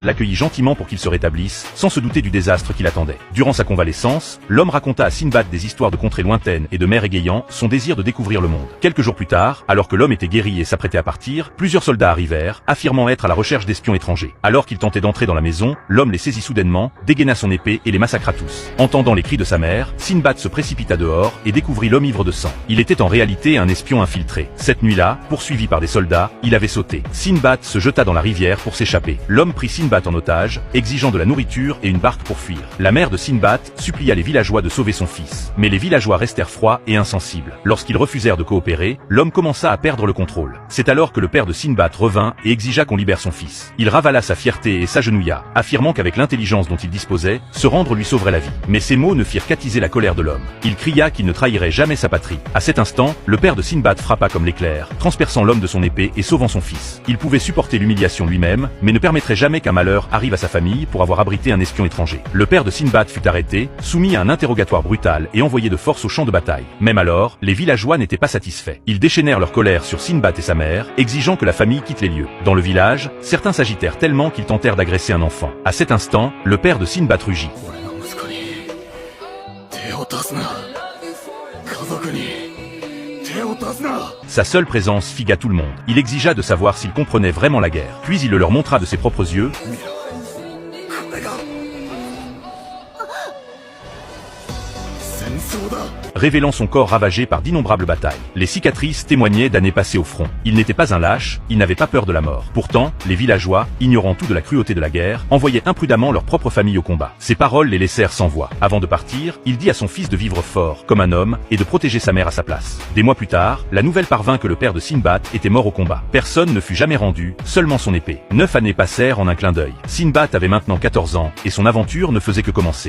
l'accueillit gentiment pour qu'il se rétablisse, sans se douter du désastre qui l'attendait. Durant sa convalescence, l'homme raconta à Sinbad des histoires de contrées lointaines et de mers égayant son désir de découvrir le monde. Quelques jours plus tard, alors que l'homme était guéri et s'apprêtait à partir, plusieurs soldats arrivèrent, affirmant être à la recherche d'espions étrangers. Alors qu'il tentait d'entrer dans la maison, l'homme les saisit soudainement, dégaina son épée et les massacra tous. Entendant les cris de sa mère, Sinbad se précipita dehors et découvrit l'homme ivre de sang. Il était en réalité un espion infiltré. Cette nuit-là, poursuivi par des soldats, il avait sauté. Sinbad se jeta dans la rivière pour s'échapper. L'homme prit Sinbad en otage, exigeant de la nourriture et une barque pour fuir. La mère de Sinbad supplia les villageois de sauver son fils. Mais les villageois restèrent froids et insensibles. Lorsqu'ils refusèrent de coopérer, l'homme commença à perdre le contrôle. C'est alors que le père de Sinbad revint et exigea qu'on libère son fils. Il ravala sa fierté et s'agenouilla, affirmant qu'avec l'intelligence dont il disposait, se rendre lui sauverait la vie. Mais ces mots ne firent qu'attiser la colère de l'homme. Il cria qu'il ne trahirait jamais sa patrie. À cet instant, le père de Sinbad frappa comme l'éclair, transperçant l'homme de son épée et sauvant son fils. Il pouvait supporter l'humiliation lui-même, mais ne permettrait jamais qu'un malheur arrive à sa famille pour avoir abrité un espion étranger. Le père de Sinbad fut arrêté, soumis à un interrogatoire brutal et envoyé de force au champ de bataille. Même alors, les villageois n'étaient pas satisfaits. Ils déchaînèrent leur colère sur Sinbad et sa mère, exigeant que la famille quitte les lieux. Dans le village, certains s'agitèrent tellement qu'ils tentèrent d'agresser un enfant. À cet instant, le père de Sinbad rugit. Sa seule présence figa tout le monde. Il exigea de savoir s'il comprenait vraiment la guerre. Puis il le leur montra de ses propres yeux. Révélant son corps ravagé par d'innombrables batailles. Les cicatrices témoignaient d'années passées au front. Il n'était pas un lâche, il n'avait pas peur de la mort. Pourtant, les villageois, ignorant tout de la cruauté de la guerre, envoyaient imprudemment leur propre famille au combat. Ces paroles les laissèrent sans voix. Avant de partir, il dit à son fils de vivre fort, comme un homme, et de protéger sa mère à sa place. Des mois plus tard, la nouvelle parvint que le père de Sinbad était mort au combat. Personne ne fut jamais rendu, seulement son épée. 9 années passèrent en un clin d'œil. Sinbad avait maintenant 14 ans, et son aventure ne faisait que commencer.